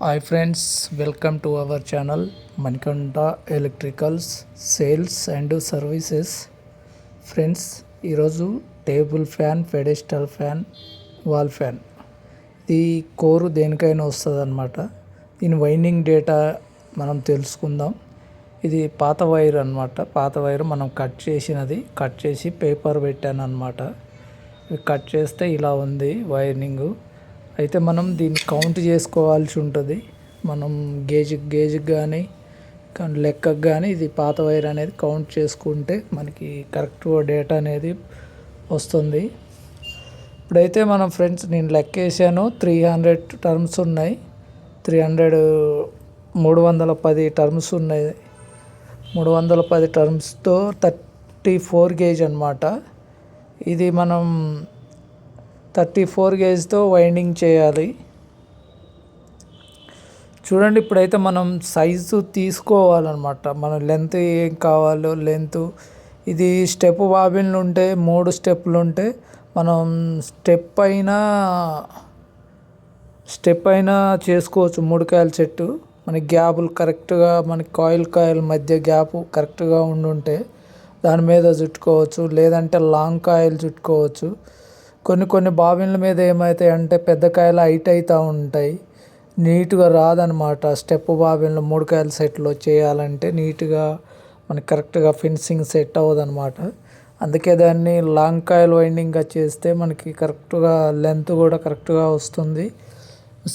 Hi friends, welcome to our channel Manikanta electricals sales and services. Friends, ఈరోజు table fan, pedestal fan, wall fan, ఇది కోరు దేనికైనా వస్తుంది అన్నమాట. దీని వైండింగ్ డేటా మనం తెలుసుకుందాం. ఇది పాత వైర్ అన్నమాట. పాత వైర్ మనం కట్ చేసి పేపర్ పెట్టాను అన్నమాట. కట్ చేస్తే ఇలా ఉంది వైరింగ్. అయితే మనం దీన్ని కౌంట్ చేసుకోవాల్సి ఉంటుంది. మనం గేజ్కి కానీ లెక్కకు కానీ ఇది పాత వైర్ అనేది కౌంట్ చేసుకుంటే మనకి కరెక్ట్ డేటా అనేది వస్తుంది. ఇప్పుడైతే మనం ఫ్రెండ్స్, నేను లెక్కేసాను, 300 టర్మ్స్ ఉన్నాయి. 310 టర్మ్స్ ఉన్నాయి. 310 టర్మ్స్తో 34 గేజ్ అనమాట. ఇది మనం 34 గేజ్తో వైండింగ్ చేయాలి. చూడండి, ఇప్పుడైతే మనం సైజు తీసుకోవాలన్నమాట. మన లెంత్ ఏం కావాలో లెంత్. ఇది స్టెప్ బాబిన్లు ఉంటే 3 స్టెప్పులు ఉంటే మనం స్టెప్ అయినా చేసుకోవచ్చు. 3 కాయల చెట్టు మనకి గ్యాపులు కరెక్ట్గా, మనకి కాయిల్ మధ్య గ్యాప్ కరెక్ట్గా ఉండుంటే దాని మీద చుట్టుకోవచ్చు. లేదంటే లాంగ్ కాయలు చుట్టుకోవచ్చు. కొన్ని బాబిన్ల మీద ఏమవుతాయి అంటే పెద్ద కాయలు హైట్ అవుతూ ఉంటాయి, నీట్గా రాదనమాట. స్టెప్ బాబిన్లు 3 కాయల సెట్లో చేయాలంటే నీట్గా మనకి కరెక్ట్గా ఫినిషింగ్ సెట్ అవ్వదనమాట. అందుకే దాన్ని లాంగ్ కాయల్ వైండింగ్గా చేస్తే మనకి కరెక్ట్గా లెంత్ కూడా కరెక్ట్గా వస్తుంది.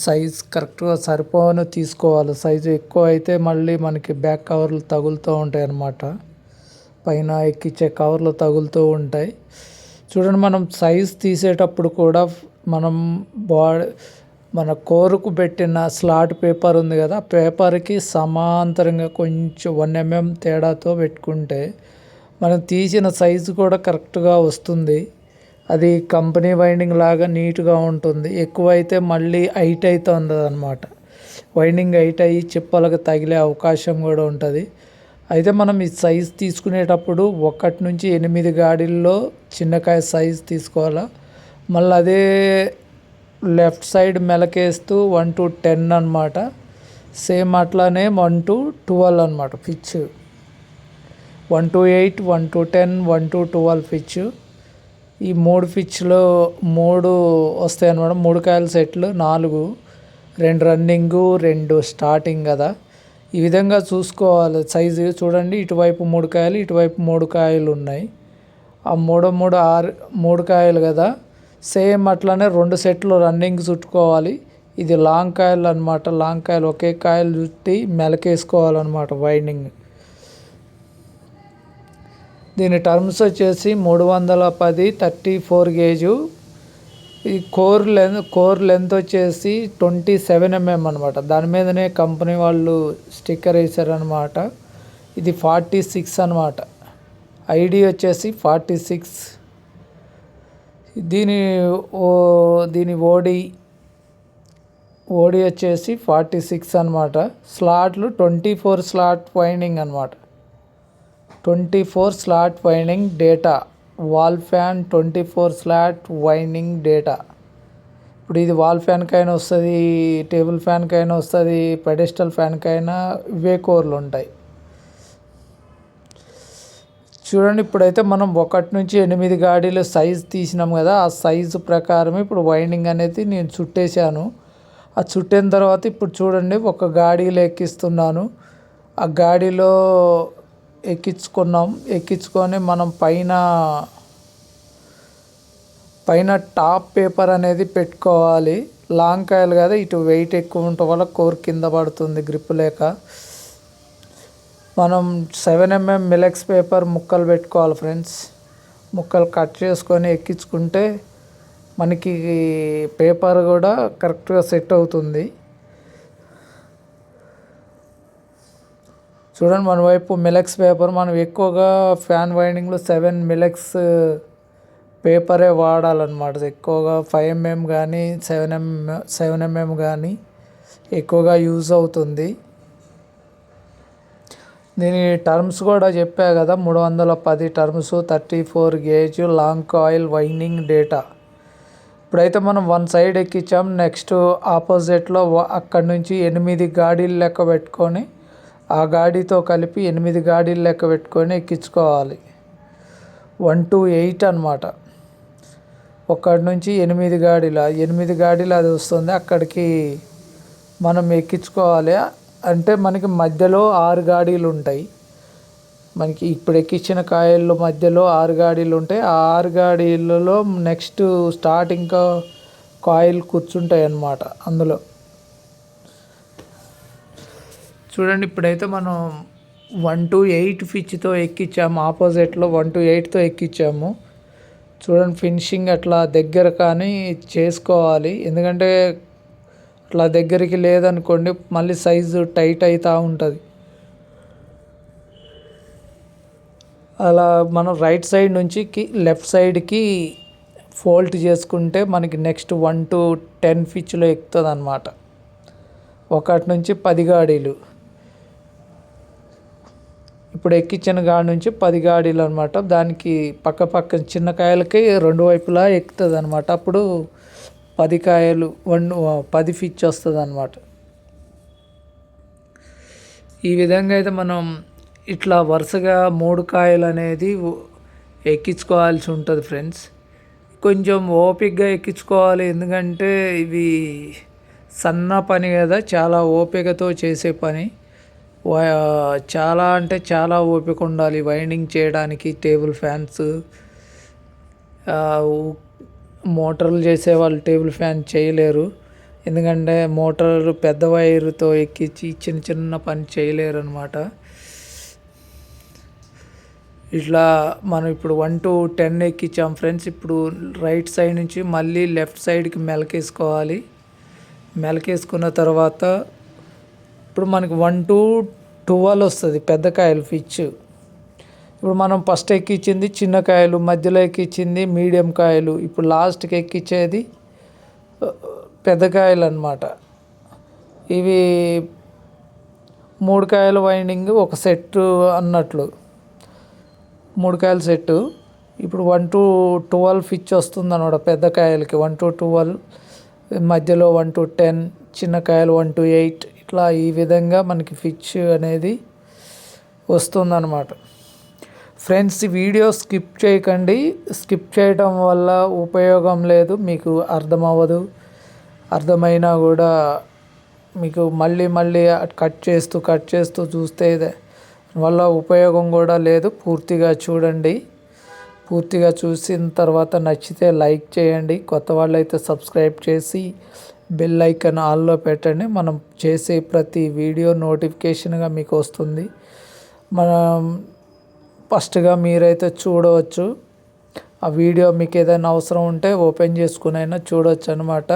సైజ్ కరెక్ట్గా సరిపోను తీసుకోవాలి. సైజు ఎక్కువ అయితే మళ్ళీ మనకి బ్యాక్ కవర్లు తగులుతూ ఉంటాయి అన్నమాట. పైన ఎక్కించే కవర్లు తగులుతూ ఉంటాయి. చూడండి, మనం సైజ్ తీసేటప్పుడు కూడా మనం మన కోరుకు పెట్టిన స్లాట్ పేపర్ ఉంది కదా, పేపర్కి సమాంతరంగా కొంచెం 1 mm తేడాతో పెట్టుకుంటే మనం తీసిన సైజు కూడా కరెక్ట్గా వస్తుంది. అది కంపెనీ వైండింగ్ లాగా నీట్గా ఉంటుంది. ఎక్కువైతే మళ్ళీ హైట్ అవుతుంది అనమాట. వైండింగ్ హైట్ అయ్యి చిప్పలకు తగిలే అవకాశం కూడా ఉంటుంది. అయితే మనం ఈ సైజ్ తీసుకునేటప్పుడు 1 నుంచి 8 గాడిల్లో చిన్నకాయ సైజ్ తీసుకోవాలా. మళ్ళీ అదే లెఫ్ట్ సైడ్ మెలకేస్తూ 1 to 10 అనమాట. సేమ్ అట్లానే 1 to 12 అనమాట pitch. 1 to 8, 1 to 10, 1 to 12 pitch. ఈ 3 పిచ్లో 3 వస్తాయి అనమాట. 3 కాయల సెట్లు 4, 2 రన్నింగు, 2 స్టార్టింగ్ కదా. ఈ విధంగా చూసుకోవాలి సైజు. చూడండి, ఇటువైపు 3 కాయలు, ఇటువైపు 3 కాయలు ఉన్నాయి. ఆ 3 3 కాయలు కదా. సేమ్ అట్లానే 2 సెట్లు రన్నింగ్ చుట్టుకోవాలి. ఇది లాంగ్ కాయలు అనమాట. లాంగ్ కాయలు ఒకే కాయలు చుట్టి మెలకేసుకోవాలన్నమాట వైండింగ్. దీని టర్మ్స్ వచ్చేసి 310 34 గేజు. ఈ కోర్ లెంత్ వచ్చేసి 27 mm అనమాట. దాని మీదనే కంపెనీ వాళ్ళు స్టిక్కర్ వేసారనమాట. ఇది 46 అనమాట. ఐడి వచ్చేసి 46. దీని ఓడి వచ్చేసి 46 అనమాట. స్లాట్లు 24 స్లాట్ వైండింగ్ అనమాట. 24 slot winding data. Wall fan 24 slot winding data. ఇప్పుడు ఇది వాల్ ఫ్యాన్కైనా వస్తుంది, టేబుల్ ఫ్యాన్కైనా వస్తుంది, పెడెస్టల్ ఫ్యాన్కైనా ఇవే కోర్లు ఉంటాయి. చూడండి, ఇప్పుడైతే మనం 1 నుంచి 8 గాడీలు సైజు తీసినాం కదా. ఆ సైజు ప్రకారం ఇప్పుడు వైండింగ్ అనేది నేను చుట్టేశాను. ఆ చుట్టిన తర్వాత ఇప్పుడు చూడండి, ఒక గాడీలో ఎక్కిస్తున్నాను. ఆ గాడీలో ఎక్కించుకొని మనం పైన టాప్ పేపర్ అనేది పెట్టుకోవాలి. లాంగ్ కాయలు కదా, ఇటు వెయిట్ ఎక్కువ ఉండటం వల్ల కోర్ కింద పడుతుంది గ్రిప్ లేక. మనం 7 mm మిలెక్స్ పేపర్ ముక్కలు పెట్టుకోవాలి ఫ్రెండ్స్. ముక్కలు కట్ చేసుకొని ఎక్కించుకుంటే మనకి పేపర్ కూడా కరెక్ట్గా సెట్ అవుతుంది. చూడండి, మన వైపు మిలెక్స్ పేపర్ మనం ఎక్కువగా ఫ్యాన్ వైండింగ్లో 7 మిలెక్స్ పేపరే వాడాలన్నమాట. ఎక్కువగా 5 mm కానీ 7 mm కానీ ఎక్కువగా యూజ్ అవుతుంది. దీని టర్మ్స్ కూడా చెప్పా కదా, 310 terms, 34 gauge, long coil winding data. ఇప్పుడైతే మనం వన్ సైడ్ ఎక్కించాం. నెక్స్ట్ ఆపోజిట్లో అక్కడి నుంచి 8 గాడీలు లెక్క పెట్టుకొని ఆ గాడితో కలిపి 8 గాడీలు లెక్క పెట్టుకొని ఎక్కించుకోవాలి. 1 to 8 అనమాట. ఒక్కడి నుంచి 8 గాడీలు, 8 గాడీలు అది వస్తుంది, అక్కడికి మనం ఎక్కించుకోవాలి. అంటే మనకి మధ్యలో 6 గాడీలు ఉంటాయి. మనకి ఇప్పుడు ఎక్కించిన కాయల్లో మధ్యలో 6 గాడీలు ఉంటాయి. ఆ 6 గాడీలలో నెక్స్ట్ స్టార్టింగ్ కాయిల్ కూర్చుంటాయి అన్నమాట. అందులో చూడండి, ఇప్పుడైతే మనం 1 to 8 పిచ్తో ఎక్కించాము. ఆపోజిట్లో 1 to 8తో ఎక్కించాము. చూడండి, ఫినిషింగ్ అట్లా దగ్గర కానీ చేసుకోవాలి. ఎందుకంటే అట్లా దగ్గరికి లేదనుకోండి మళ్ళీ సైజు టైట్ అవుతూ ఉంటుంది. అలా మనం రైట్ సైడ్ నుంచి లెఫ్ట్ సైడ్కి ఫోల్డ్ చేసుకుంటే మనకి నెక్స్ట్ 1 to 10 పిచ్లో ఎక్కుతుంది అన్నమాట. 1 నుంచి 10 గాడీలు. ఇప్పుడు ఎక్కించిన గాడి నుంచి 10 గాడీలు అనమాట. దానికి పక్క చిన్న కాయలకి 2 వైపులా ఎక్కుతుంది అనమాట. అప్పుడు 10 కాయలు 10 పిచ్ వస్తుంది అనమాట. ఈ విధంగా అయితే మనం ఇట్లా వరుసగా 3 కాయలు అనేది ఎక్కించుకోవాల్సి ఉంటుంది ఫ్రెండ్స్. కొంచెం ఓపికగా ఎక్కించుకోవాలి, ఎందుకంటే ఇవి సన్న పని కదా, చాలా ఓపికతో చేసే పని. చాలా అంటే చాలా ఓపిక ఉండాలి వైండింగ్ చేయడానికి. టేబుల్ ఫ్యాన్స్, మోటార్లు చేసే వాళ్ళు టేబుల్ ఫ్యాన్ చేయలేరు, ఎందుకంటే మోటార్ పెద్ద వైరుతో ఎక్కించి చిన్న పని చేయలేరు అనమాట. ఇట్లా మనం ఇప్పుడు 1 to 10 ఎక్కించాం ఫ్రెండ్స్. ఇప్పుడు రైట్ సైడ్ నుంచి మళ్ళీ లెఫ్ట్ సైడ్కి మెలకేసుకోవాలి. మెలకేసుకున్న తర్వాత ఇప్పుడు మనకి 1 to 12 వస్తుంది పెద్ద కాయలు పిచ్. ఇప్పుడు మనం ఫస్ట్ ఎక్కించింది చిన్న కాయలు, మధ్యలో ఎక్కించింది మీడియం కాయలు, ఇప్పుడు లాస్ట్కి ఎక్కించేది పెద్ద కాయలు అన్నమాట. ఇవి 3 కాయల వైండింగ్ ఒక సెట్ అన్నట్లు, 3 కాయల సెట్టు. ఇప్పుడు 1 to 12 పిచ్ వస్తుంది అన్నమాట పెద్ద కాయలకి. 1 to 12, మధ్యలో 1 to 10, చిన్న కాయలు 1 to 8. ఇట్లా ఈ విధంగా మనకి పిచ్ అనేది వస్తుందన్నమాట. ఫ్రెండ్స్, ఈ వీడియో స్కిప్ చేయకండి. స్కిప్ చేయడం వల్ల ఉపయోగం లేదు, మీకు అర్థమవ్వదు. అర్థమైనా కూడా మీకు మళ్ళీ కట్ చేస్తూ చూస్తే వల్ల ఉపయోగం కూడా లేదు. పూర్తిగా చూడండి. పూర్తిగా చూసిన తర్వాత నచ్చితే లైక్ చేయండి. కొత్త వాళ్ళు అయితే సబ్స్క్రైబ్ చేసి బెల్ ఐకాన్ ఆల్లో పెట్టండి. మనం చేసే ప్రతి వీడియో నోటిఫికేషన్గా మీకు వస్తుంది. మనం ఫస్ట్గా మీరైతే చూడవచ్చు. ఆ వీడియో మీకు ఏదైనా అవసరం ఉంటే ఓపెన్ చేసుకుని అయినా చూడవచ్చు అనమాట.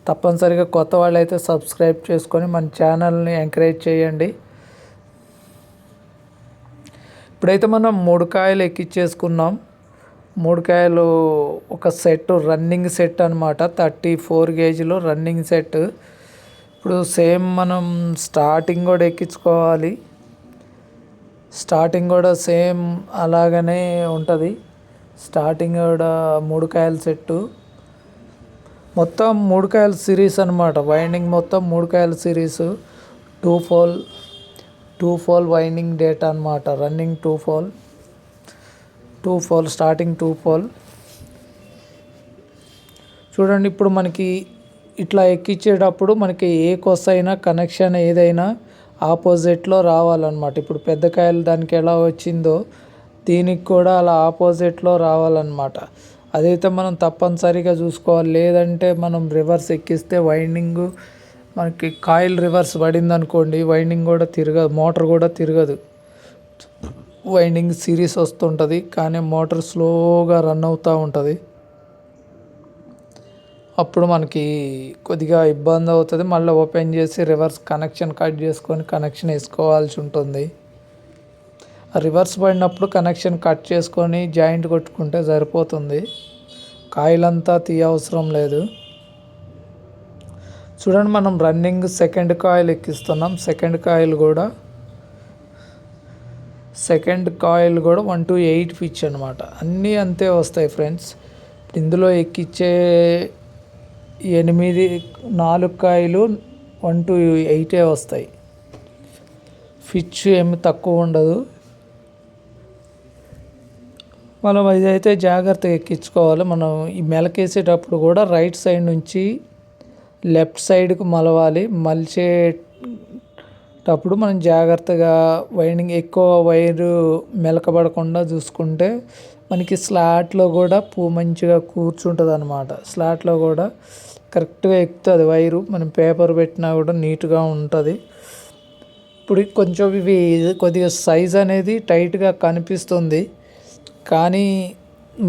తప్పనిసరిగా కొత్త వాళ్ళు అయితే సబ్స్క్రైబ్ చేసుకొని మన ఛానల్ని ఎంకరేజ్ చేయండి. ఇప్పుడైతే మనం 3 కాయలు ఎక్కించేసుకున్నాం. 3 కాయలు ఒక సెట్, రన్నింగ్ సెట్ అనమాట. 34 గేజ్లో రన్నింగ్ సెట్. ఇప్పుడు సేమ్ మనం స్టార్టింగ్ కూడా ఎక్కించుకోవాలి. స్టార్టింగ్ కూడా సేమ్ అలాగనే ఉంటుంది. స్టార్టింగ్ కూడా 3 కాయల సెట్టు. మొత్తం 3 కాయల సిరీస్ అనమాట. వైండింగ్ మొత్తం 3 కాయల సిరీసు. 2 పోల్ వైండింగ్ డేటా అనమాట. Running 2 pole starting 2 pole. చూడండి, ఇప్పుడు మనకి ఇట్లా ఎక్కించేటప్పుడు మనకి ఏ కొసైనా కనెక్షన్ ఏదైనా ఆపోజిట్లో రావాలన్నమాట. ఇప్పుడు పెద్ద కాయలు దానికి ఎలా వచ్చిందో దీనికి కూడా అలా ఆపోజిట్లో రావాలన్నమాట. అదైతే మనం తప్పనిసరిగా చూసుకోవాలి. లేదంటే మనం రివర్స్ ఎక్కిస్తే వైండింగ్ మనకి కాయిల్ రివర్స్ పడింది అనుకోండి, వైండింగ్ కూడా తిరగదు, మోటార్ కూడా తిరగదు. వైండింగ్ సిరీస్ వస్తుంటుంది కానీ మోటార్ స్లోగా రన్ అవుతూ ఉంటుంది. అప్పుడు మనకి కొద్దిగా ఇబ్బంది అవుతుంది. మళ్ళీ ఓపెన్ చేసి రివర్స్ కనెక్షన్ కట్ చేసుకొని కనెక్షన్ వేసుకోవాల్సి ఉంటుంది. రివర్స్ పడినప్పుడు కనెక్షన్ కట్ చేసుకొని జాయింట్ కొట్టుకుంటే సరిపోతుంది. కాయిల్ అంతా తీయవసరం లేదు. చూడండి, మనం రన్నింగ్ సెకండ్ కాయిల్ ఎక్కిస్తున్నాం. సెకండ్ కాయిల్ కూడా 1 to 8 పిచ్ అనమాట. అన్నీ అంతే వస్తాయి ఫ్రెండ్స్. ఇందులో ఎక్కించే నాలుగు కాయలు 1 to 8 వస్తాయి. ఫిచ్ ఏమి తక్కువ ఉండదు. మనం ఇదైతే జాగ్రత్తగా ఎక్కించుకోవాలి. మనం ఈ మెలకేసేటప్పుడు కూడా రైట్ సైడ్ నుంచి లెఫ్ట్ సైడ్కు మలవాలి. మలిచేటప్పుడు మనం జాగ్రత్తగా వైండింగ్ ఎక్కువ వైరు మెలకబడకుండా చూసుకుంటే మనకి స్లాట్లో కూడా మంచిగా కూర్చుంటుంది అన్నమాట. స్లాట్లో కూడా కరెక్ట్గా ఎక్కుతుంది వైరు. మనం పేపర్ పెట్టినా కూడా నీట్గా ఉంటుంది. ఇప్పుడు కొంచెం ఇవి కొద్దిగా సైజ్ అనేది టైట్గా కనిపిస్తుంది, కానీ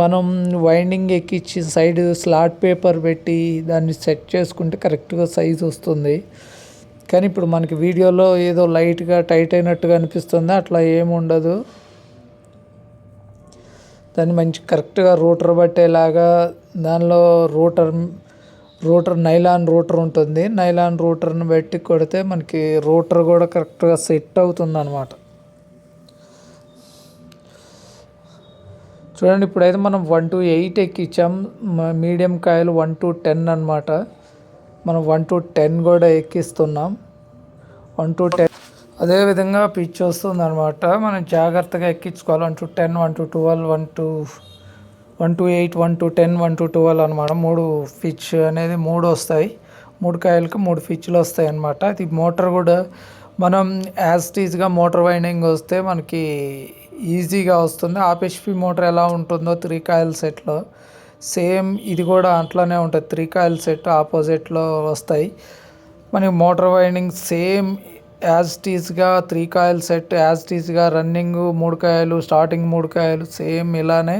మనం వైండింగ్ ఎక్కించి సైడ్ స్లాట్ పేపర్ పెట్టి దాన్ని సెట్ చేసుకుంటే కరెక్ట్గా సైజ్ వస్తుంది. కానీ ఇప్పుడు మనకి వీడియోలో ఏదో లైట్గా టైట్ అయినట్టుగా అనిపిస్తుంది, అట్లా ఏముండదు. దాన్ని మంచి కరెక్ట్గా రూటర్ పట్టేలాగా దానిలో రూటర్ నైలాన్ రూటర్ ఉంటుంది. నైలాన్ రూటర్ని పెట్టి కొడితే మనకి రూటర్ కూడా కరెక్ట్గా సెట్ అవుతుంది అన్నమాట. చూడండి, ఇప్పుడైతే మనం 1 to 8 ఎక్కించాం. మీడియం కాయలు 1 to 10 అనమాట. మనం 1 to 10 కూడా ఎక్కిస్తున్నాం. 1 to 10 అదేవిధంగా పిచ్ వస్తుంది అనమాట. మనం జాగ్రత్తగా ఎక్కించుకోవాలి. 1 to 10, 1 to 12, 1 to 8, 1 to 10, 1 to 12 అనమాట. 3 పిచ్ అనేది 3 వస్తాయి. 3 కాయలకి 3 పిచ్లు వస్తాయి అనమాట. అది మోటార్ కూడా మనం యాజ్ టీజ్గా మోటార్ వైండింగ్ వస్తే మనకి ఈజీగా వస్తుంది. ఆర్ఎస్పి మోటార్ ఎలా ఉంటుందో 3 కాయిల్ సెట్లో సేమ్ ఇది కూడా అట్లానే ఉంటుంది. 3 కాయిల్ సెట్ ఆపోజిట్లో వస్తాయి. మనకి మోటార్ వైండింగ్ సేమ్ యాజ్ టీజ్గా 3 కాయిల్ సెట్ యాజ్ టీజ్గా రన్నింగ్ 3 కాయలు స్టార్టింగ్ 3 కాయలు సేమ్ ఇలానే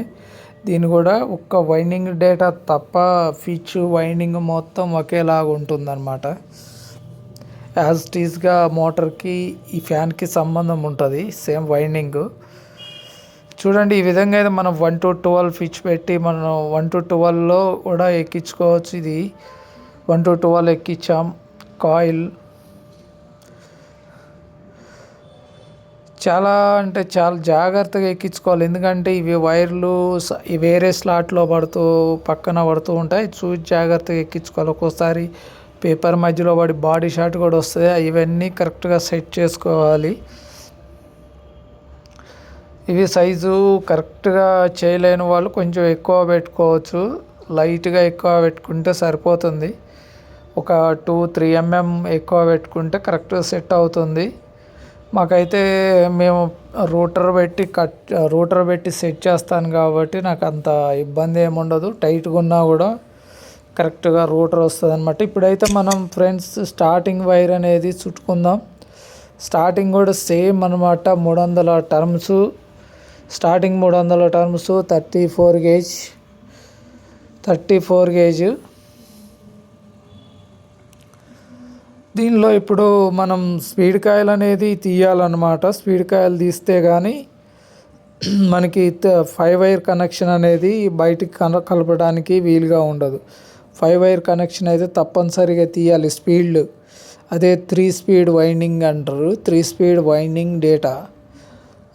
దీని కూడా ఒక్క వైండింగ్ డేటా తప్ప ఫిచ్ వైండింగ్ మొత్తం ఒకేలాగా ఉంటుందన్నమాట. యాజ్ టీజ్గా మోటార్కి ఈ ఫ్యాన్కి సంబంధం ఉంటుంది సేమ్ వైండింగ్. చూడండి, ఈ విధంగా అయితే మనం 1 to 12 ఫిచ్ పెట్టి మనం 1 to 12లో కూడా ఎక్కించుకోవచ్చు. ఇది 1 to 12 ఎక్కించాం. కాయిల్ చాలా జాగ్రత్తగా ఎక్కించుకోవాలి, ఎందుకంటే ఇవి వైర్లు వేరే స్లాట్లో పక్కన పడుతూ ఉంటాయి. చూసి జాగ్రత్తగా ఎక్కించుకోవాలి. ఒక్కోసారి పేపర్ మధ్యలో పడి బాడీ షాట్ కూడా వస్తుంది. ఇవన్నీ కరెక్ట్గా సెట్ చేసుకోవాలి. ఇవి సైజు కరెక్ట్గా చేయలేని వాళ్ళు కొంచెం ఎక్కువ పెట్టుకోవచ్చు. లైట్గా ఎక్కువ పెట్టుకుంటే సరిపోతుంది. ఒక 2-3 mm ఎక్కువ పెట్టుకుంటే కరెక్ట్గా సెట్ అవుతుంది. మాకైతే మేము రూటర్ పెట్టి సెట్ చేస్తాను కాబట్టి నాకు అంత ఇబ్బంది ఏముండదు. టైట్గా ఉన్నా కూడా కరెక్ట్గా రూటర్ వస్తుంది అనమాట. ఇప్పుడైతే మనం ఫ్రెండ్స్ స్టార్టింగ్ వైర్ అనేది చుట్టుకుందాం. స్టార్టింగ్ కూడా సేమ్ అనమాట. 300 టర్మ్స్ స్టార్టింగ్ 300 టర్మ్స్ 34 గేజ్. దీనిలో ఇప్పుడు మనం స్పీడ్ కాయిల్ అనేది తీయాలన్నమాట. స్పీడ్ కాయిల్ తీస్తే కానీ మనకి 5 వైర్ కనెక్షన్ అనేది బయటికి కలపడానికి వీలుగా ఉండదు. 5 వైర్ కనెక్షన్ అయితే తప్పనిసరిగా తీయాలి. స్పీడ్ అదే 3 స్పీడ్ వైండింగ్ అంటారు. 3 స్పీడ్ వైండింగ్ డేటా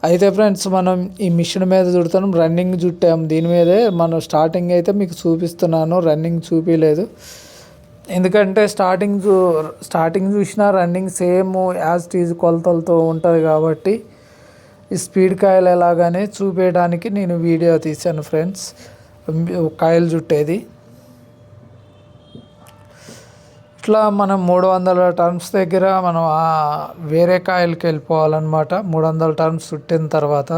అయితే ఫ్రెండ్స్ మనం ఈ మిషన్ మీద చుడతాం. రన్నింగ్ చుట్టాం. దీని మీదే మనం స్టార్టింగ్ అయితే మీకు చూపిస్తున్నాను, రన్నింగ్ చూపించలేదు. ఎందుకంటే స్టార్టింగ్ చూసినా రన్నింగ్ సేమ్ యాజ్ టీజ్ కొలతలతో ఉంటుంది కాబట్టి ఈ స్పీడ్ కాయిల్ ఎలాగానే చూపించడానికి నేను వీడియో తీశాను ఫ్రెండ్స్. కాయిల్ చుట్టేది ఇట్లా మనం 300 టర్మ్స్ దగ్గర మనం వేరే కాయిల్కి వెళ్ళిపోవాలన్నమాట. 300 టర్మ్స్ చుట్టిన తర్వాత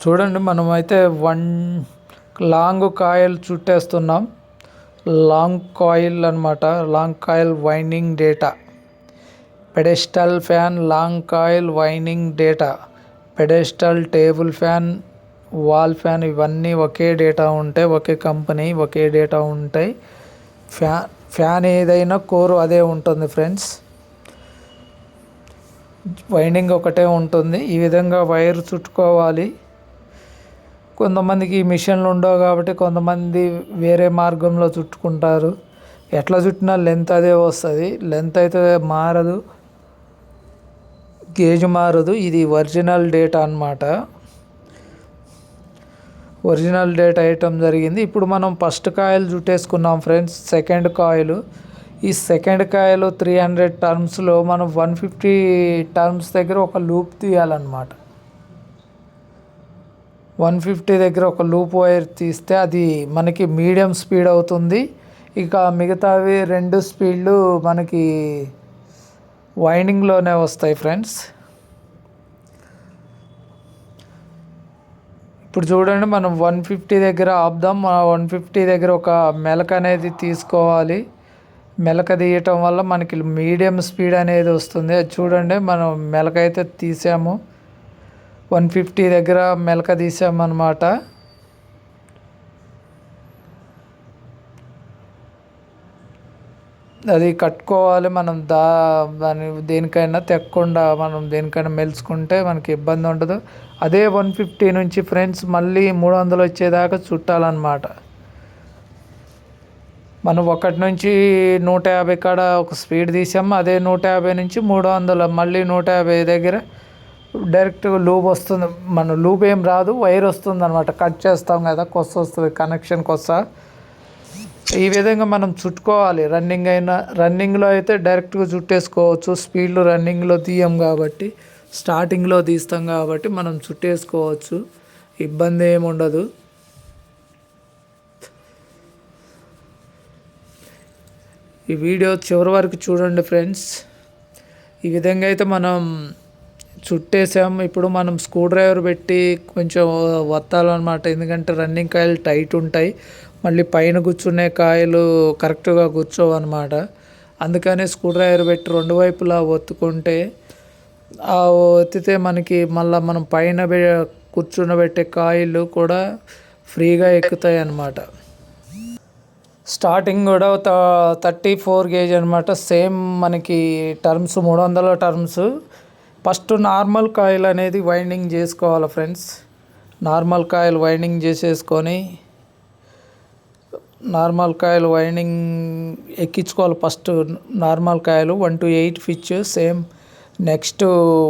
చూడండి, మనమైతే 1 లాంగ్ కాయిల్ చుట్టేస్తున్నాం. లాంగ్ కాయిల్ అనమాట. Long coil winding data pedestal fan long coil winding data pedestal table fan wall fan ఇవన్నీ ఒకే డేటా ఉంటాయి. ఒకే కంపెనీ ఒకే డేటా ఉంటాయి. ఫ్యాన్ ఏదైనా కోర్ అదే ఉంటుంది ఫ్రెండ్స్. వైండింగ్ ఒకటే ఉంటుంది. ఈ విధంగా వైర్ చుట్టుకోవాలి. కొంతమందికి మిషన్లు ఉండవు కాబట్టి కొంతమంది వేరే మార్గంలో చుట్టుకుంటారు. ఎట్లా చుట్టినా లెంత్ అదే వస్తుంది. లెంత్ అయితే మారదు, గేజ్ మారదు. ఇది ఒరిజినల్ డేటా అన్నమాట. ఒరిజినల్ డేట్ వేయటం జరిగింది. ఇప్పుడు మనం ఫస్ట్ కాయిల్ చుట్టేసుకున్నాం ఫ్రెండ్స్. సెకండ్ కాయిల్, ఈ సెకండ్ కాయిల్ 300 టర్మ్స్లో మనం 150 టర్మ్స్ దగ్గర ఒక లూప్ తీయాలన్నమాట. 150 దగ్గర ఒక లూప్ వైర్ తీస్తే అది మనకి మీడియం స్పీడ్ అవుతుంది. ఇక మిగతావి 2 స్పీడ్లు మనకి వైండింగ్లోనే వస్తాయి ఫ్రెండ్స్. ఇప్పుడు చూడండి, మనం 150 దగ్గర ఆపుదాం. 150 దగ్గర ఒక మెలక అనేది తీసుకోవాలి. మెలక తీయటం వల్ల మనకి మీడియం స్పీడ్ అనేది వస్తుంది. అది చూడండి, మనం మెలక అయితే తీసాము. 150 దగ్గర మెలక తీసామన్నమాట. అది కట్టుకోవాలి మనం. దాని దేనికైనా తెక్కకుండా మనం దేనికైనా మెలుచుకుంటే మనకి ఇబ్బంది ఉండదు. అదే 150 నుంచి ఫ్రెండ్స్ మళ్ళీ 300 వచ్చేదాకా చుట్టాలన్నమాట. మనం 1 నుంచి 150 కాడ ఒక స్పీడ్ తీసాము. అదే 150 నుంచి 300 మళ్ళీ 150 దగ్గర డైరెక్ట్ లూప్ వస్తుంది. మన లూప్ ఏం రాదు, వైర్ వస్తుంది అనమాట. కట్ చేస్తాం కదా, కొస్స వస్తుంది, కనెక్షన్ కొస్స. ఈ విధంగా మనం చుట్టుకోవాలి. రన్నింగ్లో అయితే డైరెక్ట్గా చుట్టేసుకోవచ్చు. స్పీడ్లో రన్నింగ్లో తీయం కాబట్టి, స్టార్టింగ్లో తీస్తాం కాబట్టి మనం చుట్టేసుకోవచ్చు, ఇబ్బంది ఏమి ఉండదు. ఈ వీడియో చివరి వరకు చూడండి ఫ్రెండ్స్. ఈ విధంగా అయితే మనం చుట్టేసాం. ఇప్పుడు మనం స్క్రూ డ్రైవర్ పెట్టి కొంచెం వత్తాలన్నమాట. ఎందుకంటే రన్నింగ్ కాయలు టైట్ ఉంటాయి, మళ్ళీ పైన కూర్చునే కాయలు కరెక్ట్గా కూర్చోవు అనమాట. అందుకని స్క్రూ డ్రైవర్ పెట్టి 2 వైపులా ఒత్తుకుంటే, ఆ ఒత్తితే మనకి మళ్ళీ మనం పైన కూర్చునబెట్టే కాయలు కూడా ఫ్రీగా ఎక్కుతాయి అన్నమాట. స్టార్టింగ్ కూడా 34 గేజ్ అనమాట. సేమ్ మనకి turns 300 turns. First normal coil అనేది వైండింగ్ చేసుకోవాలి ఫ్రెండ్స్. నార్మల్ కాయిల్ వైండింగ్ చేసేసుకొని నార్మల్ కాయిల్ వైండింగ్ ఎక్కించుకోవాలి. First normal coil 1 to 8 pitch same. Next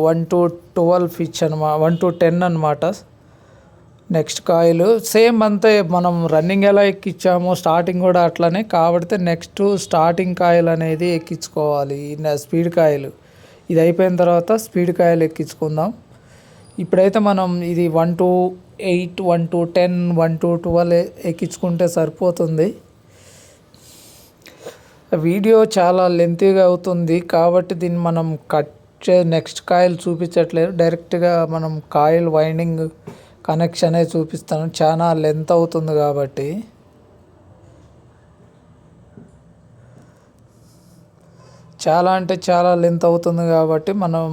1 to 12 pitch అనమాట, 1 to 10 అనమాట. నెక్స్ట్ కాయిల్ సేమ్ అంతే. మనం రన్నింగ్ ఎలా ఎక్కించామో స్టార్టింగ్ కూడా అట్లనే. కాబట్టి నెక్స్ట్ స్టార్టింగ్ కాయిల్ అనేది ఎక్కించుకోవాలి, స్పీడ్ కాయిల్. ఇది అయిపోయిన తర్వాత స్పీడ్ కాయిల్ ఎక్కించుకుందాం. ఇప్పుడైతే మనం ఇది 1 to 8, 1 to 10, 1 to 12 ఎక్కించుకుంటే సరిపోతుంది. వీడియో చాలా లెంతీగా అవుతుంది కాబట్టి దీన్ని మనం నెక్స్ట్ కాయిల్ చూపించట్లేదు. డైరెక్ట్గా మనం కాయిల్ వైండింగ్ కనెక్షనే చూపిస్తాను, చాలా లెంత్ అవుతుంది కాబట్టి. చాలా అంటే చాలా లెంత్ అవుతుంది కాబట్టి మనం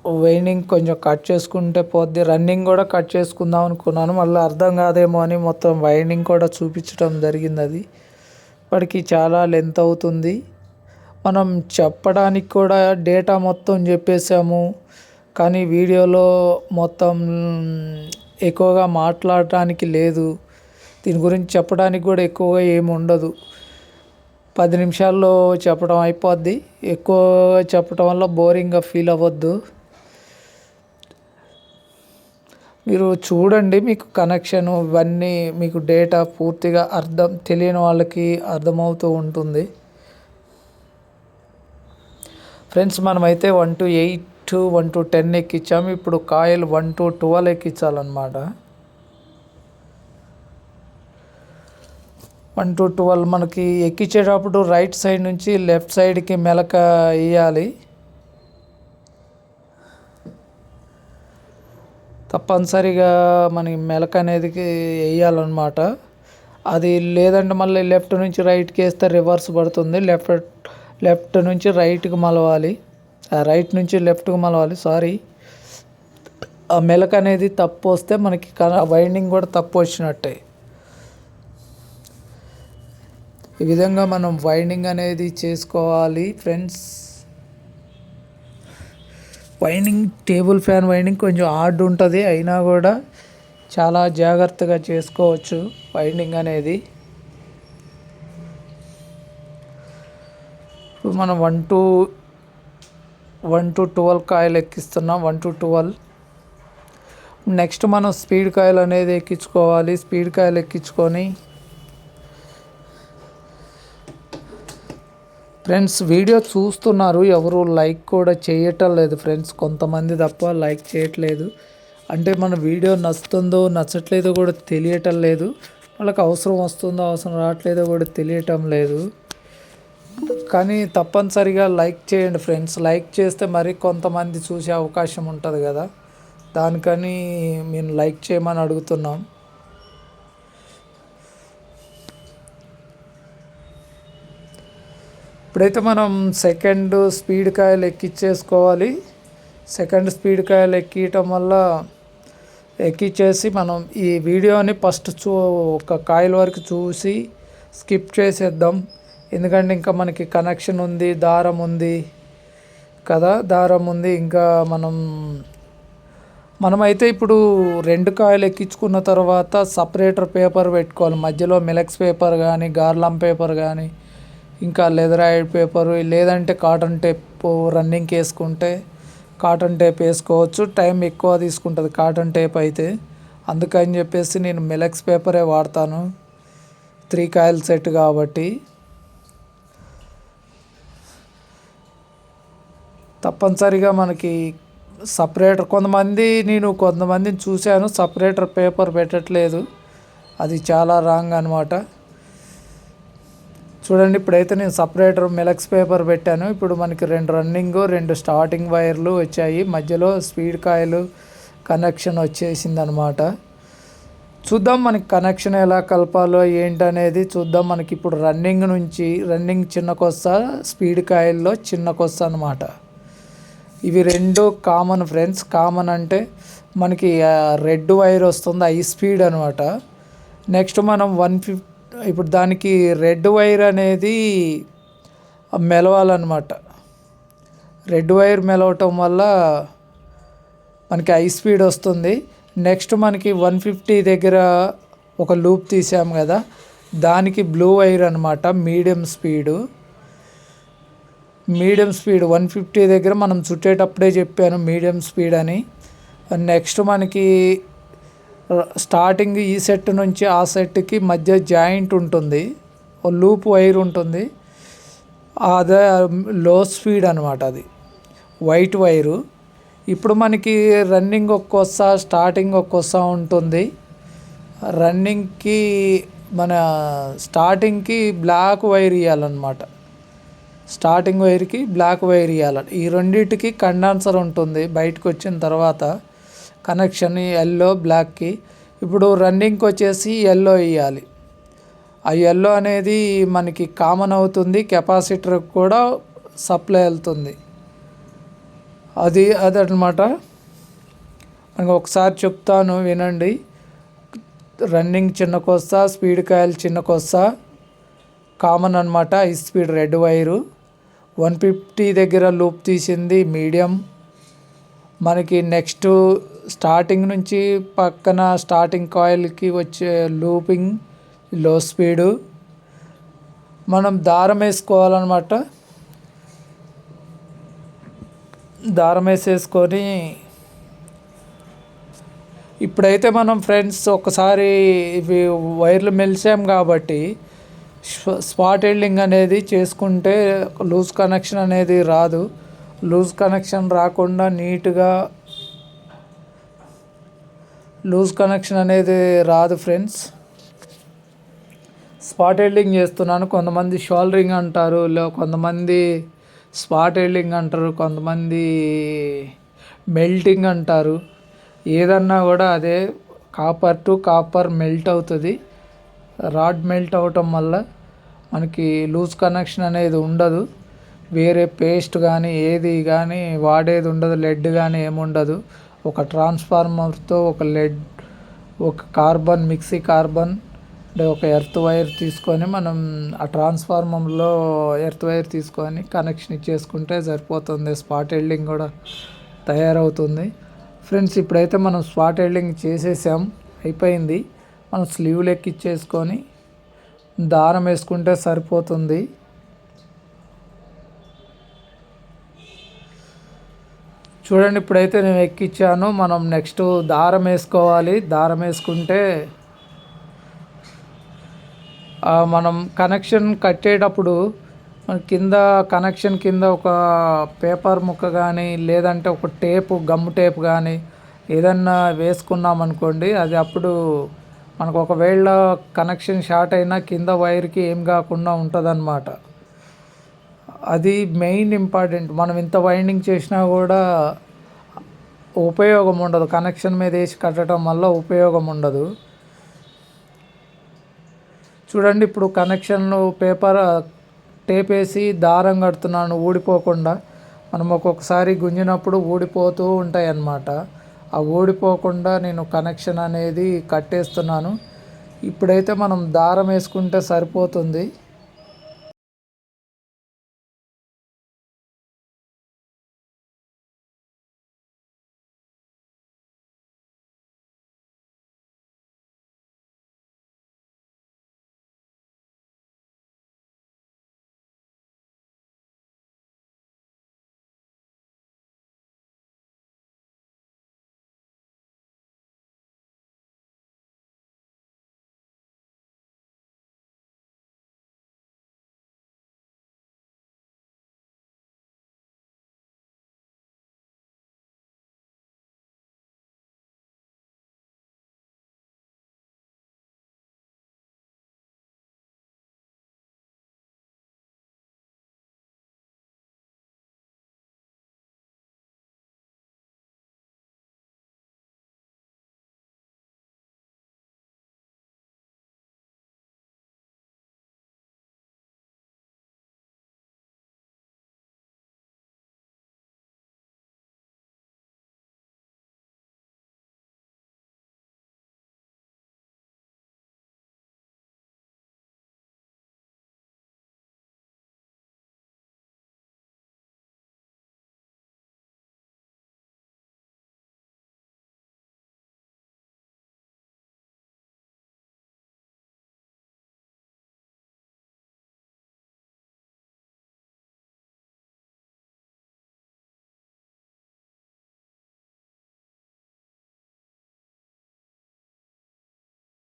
వైండింగ్ కొంచెం కట్ చేసుకుంటే పోద్ది. రన్నింగ్ కూడా కట్ చేసుకుందాం అనుకున్నాను, మళ్ళీ అర్థం కాదేమో అని మొత్తం వైండింగ్ కూడా చూపించడం జరిగింది. అది ఇప్పటికి చాలా లెంత్ అవుతుంది. మనం చెప్పడానికి కూడా డేటా మొత్తం చెప్పేసాము, కానీ వీడియోలో మొత్తం ఎక్కువగా మాట్లాడటానికి లేదు. దీని గురించి చెప్పడానికి కూడా ఎక్కువగా ఏమి ఉండదు. 10 నిమిషాల్లో చెప్పడం అయిపోద్ది. ఎక్కువ చెప్పడం వల్ల బోరింగ్గా ఫీల్ అవ్వద్దు. మీరు చూడండి, మీకు కనెక్షన్ ఇవన్నీ మీకు డేటా పూర్తిగా తెలియని వాళ్ళకి అర్థమవుతూ ఉంటుంది ఫ్రెండ్స్. మనమైతే 1 to 8, 1 to 10 ఎక్కించాము. ఇప్పుడు కాయిల్ 1 to 12 ఎక్కించాలన్నమాట. 1 to 12 మనకి ఎక్కించేటప్పుడు రైట్ సైడ్ నుంచి లెఫ్ట్ సైడ్కి మెలక వేయాలి. తప్పనిసరిగా మనకి మెలక అనేది వేయాలన్నమాట. అది లేదంటే మళ్ళీ లెఫ్ట్ నుంచి రైట్కి వేస్తే రివర్స్ పడుతుంది. లెఫ్ట్ నుంచి రైట్కి మలవాలి, రైట్ నుంచి లెఫ్ట్కి మలవాలి. సారీ, ఆ మెలక అనేది తప్పు వస్తే మనకి వైండింగ్ కూడా తప్పు వచ్చినట్టే. ఈ విధంగా మనం వైండింగ్ అనేది చేసుకోవాలి friends. Winding table fan winding కొంచెం హార్డ్ ఉంటుంది, అయినా కూడా చాలా జాగ్రత్తగా చేసుకోవచ్చు వైండింగ్ అనేది. ఇప్పుడు మనం 1 to 12 కాయిల్ ఎక్కిస్తున్నాం. 1 to 12 నెక్స్ట్ మనం స్పీడ్ కాయిల్ అనేది ఎక్కించుకోవాలి. స్పీడ్ కాయిల్ ఎక్కించుకొని ఫ్రెండ్స్ వీడియో చూస్తున్నారు, ఎవరు లైక్ కూడా చేయటం లేదు ఫ్రెండ్స్, కొంతమంది తప్ప లైక్ చేయట్లేదు. అంటే మన వీడియో నచ్చుతుందో నచ్చట్లేదో కూడా తెలియటం లేదు, వాళ్ళకి అవసరం వస్తుందో అవసరం రావట్లేదో కూడా తెలియటం లేదు. కానీ తప్పనిసరిగా లైక్ చేయండి ఫ్రెండ్స్, లైక్ చేస్తే మరి కొంతమంది చూసే అవకాశం ఉంటుంది కదా, దానికని మేము లైక్ చేయమని అడుగుతున్నాం. ఇప్పుడైతే మనం సెకండ్ స్పీడ్ కాయిల్ ఎక్కించేసుకోవాలి. సెకండ్ స్పీడ్ కాయిల్ ఎక్కియటం వల్ల ఎక్కించేసి మనం ఈ వీడియోని ఫస్ట్ ఒక కాయిల్ వరకు చూసి స్కిప్ చేసేద్దాం. ఎందుకంటే ఇంకా మనకి కనెక్షన్ ఉంది, దారం ఉంది కదా, దారం ఉంది. ఇంకా మనమైతే ఇప్పుడు 2 కాయిల్ ఎక్కించుకున్న తర్వాత సపరేటర్ పేపర్ పెట్టుకోవాలి. మధ్యలో మిలక్స్ పేపర్ కానీ, గార్లాం పేపర్ కానీ, ఇంకా లెదరాయిడ్ పేపరు, లేదంటే కాటన్ టేప్ రన్నింగ్కి వేసుకుంటే కాటన్ టేప్ వేసుకోవచ్చు. టైం ఎక్కువ తీసుకుంటుంది కాటన్ టేప్ అయితే, అందుకని చెప్పేసి నేను మిలక్స్ పేపరే వాడతాను 3 కాయిల్ సెట్ కాబట్టి. తప్పనిసరిగా మనకి సపరేటర్ కొంతమందిని చూశాను సపరేటర్ పేపర్ పెట్టట్లేదు, అది చాలా రాంగ్ అనమాట. చూడండి ఇప్పుడైతే నేను సపరేటర్ మిలక్స్ పేపర్ పెట్టాను. ఇప్పుడు మనకి 2 రన్నింగ్ 2 స్టార్టింగ్ వైర్లు వచ్చాయి, మధ్యలో స్పీడ్ కాయిల్ కనెక్షన్ వచ్చేసింది అనమాట. చూద్దాం మనకి కనెక్షన్ ఎలా కలపాలో ఏంటనేది చూద్దాం. మనకి ఇప్పుడు రన్నింగ్ చిన్న కొస్స, స్పీడ్ కాయిల్లో చిన్న కొస్స అనమాట. ఇవి 2 కామన్ ఫ్రెండ్స్. కామన్ అంటే మనకి రెడ్ వైర్ వస్తుంది, హై స్పీడ్ అనమాట. నెక్స్ట్ మనం 150 ఇప్పుడు దానికి రెడ్ వైర్ అనేది మెలవాలన్నమాట. రెడ్ వైర్ మెలవటం వల్ల మనకి హై స్పీడ్ వస్తుంది. నెక్స్ట్ మనకి 150 దగ్గర ఒక లూప్ తీసాము కదా, దానికి బ్లూ వైర్ అనమాట. మీడియం స్పీడ్ 150 దగ్గర మనం చుట్టేటప్పుడే చెప్పాను మీడియం స్పీడ్ అని. నెక్స్ట్ మనకి స్టార్టింగ్ ఈ సెట్ నుంచి ఆ సెట్కి మధ్య జాయింట్ ఉంటుంది, ఓ లూప్ వైర్ ఉంటుంది, అదే లో స్పీడ్ అనమాట, అది వైట్ వైరు. ఇప్పుడు మనకి రన్నింగ్ ఒక్కొస్సా స్టార్టింగ్ ఒక్కొస్సా ఉంటుంది. రన్నింగ్కి మన స్టార్టింగ్కి బ్లాక్ వైర్ ఇవ్వాలన్నమాట, స్టార్టింగ్ వైర్కి బ్లాక్ వైర్ ఇవ్వాలి. ఈ రెండింటికి కండెన్సర్ ఉంటుంది బయటకు వచ్చిన తర్వాత కనెక్షన్, ఎల్లో బ్లాక్కి. ఇప్పుడు రన్నింగ్కి వచ్చేసి ఎల్లో ఇవ్వాలి. ఆ ఎల్లో అనేది మనకి కామన్ అవుతుంది, కెపాసిటర్కి కూడా సప్లై వెళ్తుంది, అదనమాట. మనకు ఒకసారి చెప్తాను వినండి. రన్నింగ్ చిన్న కొస్స, స్పీడ్ కాయిల్ చిన్న కొస్స కామన్ అనమాట. హై స్పీడ్ రెడ్ వైరు 150 దగ్గర లూప్ తీసింది మీడియం. మనకి నెక్స్ట్ స్టార్టింగ్ నుంచి పక్కన స్టార్టింగ్ కాయిల్కి వచ్చే లూపింగ్ లో స్పీడు. మనం దారం వేసుకోవాలన్నమాట. దారం వేసేసుకొని ఇప్పుడైతే మనం ఫ్రెండ్స్ ఒకసారి ఇవి వైర్లు మెలిసాం కాబట్టి స్పాట్ వెల్డింగ్ అనేది చేసుకుంటే లూజ్ కనెక్షన్ అనేది రాదు. లూజ్ కనెక్షన్ రాకుండా నీట్గా లూజ్ కనెక్షన్ అనేది రాదు ఫ్రెండ్స్. స్పాట్ వెల్డింగ్ చేస్తున్నాను. కొంతమంది షోల్డరింగ్ అంటారు, కొంతమంది స్పాట్ వెల్డింగ్ అంటారు, కొంతమంది మెల్టింగ్ అంటారు. ఏదన్నా కూడా అదే, కాపర్ టు కాపర్ మెల్ట్ అవుతుంది. రాడ్ మెల్ట్ అవటం వల్ల మనకి లూజ్ కనెక్షన్ అనేది ఉండదు. వేరే పేస్ట్ కానీ ఏది కానీ వాడేది ఉండదు, లెడ్ కానీ ఏముండదు. ఒక ట్రాన్స్ఫార్మర్తో ఒక కార్బన్ మిక్సీ కార్బన్ అంటే ఒక ఎర్త్ వైర్ తీసుకొని మనం ఆ ట్రాన్స్ఫార్మర్లో ఎర్త్ వైర్ తీసుకొని కనెక్షన్ ఇచ్చేసుకుంటే సరిపోతుంది. స్పాట్ వెల్డింగ్ కూడా తయారవుతుంది ఫ్రెండ్స్. ఇప్పుడైతే మనం స్పాట్ వెల్డింగ్ చేసేసాం, అయిపోయింది. మనం స్లీవ్ ఎక్కిచ్చేసుకొని దారం వేసుకుంటే సరిపోతుంది. చూడండి ఇప్పుడైతే నేను ఎక్కించాను. మనం నెక్స్ట్ దారం వేసుకోవాలి. దారం వేసుకుంటే మనం కనెక్షన్ కట్టేటప్పుడు మన కింద కనెక్షన్ కింద ఒక పేపర్ ముక్క కానీ లేదంటే ఒక టేపు గమ్ టేప్ కానీ ఏదన్నా వేసుకున్నాం అనుకోండి, అది అప్పుడు మనకు ఒకవేళ కనెక్షన్ షార్ట్ అయినా కింద వైర్కి ఏం కాకుండా ఉంటుందన్నమాట. అది మెయిన్ ఇంపార్టెంట్. మనం ఇంత వైండింగ్ చేసినా కూడా ఉపయోగం ఉండదు. కనెక్షన్ మీద వేసి కట్టడం వల్ల ఉపయోగం ఉండదు. చూడండి ఇప్పుడు కనెక్షన్లు పేపర్ టేప్ వేసి దారం కడుతున్నాను ఊడిపోకుండా. మనం ఒక్కొక్కసారి గుంజినప్పుడు ఊడిపోతూ ఉంటాయి అన్నమాట. ఆ ఊడిపోకుండా నేను కనెక్షన్ అనేది కట్టేస్తున్నాను. ఇప్పుడైతే మనం దారం వేసుకుంటే సరిపోతుంది.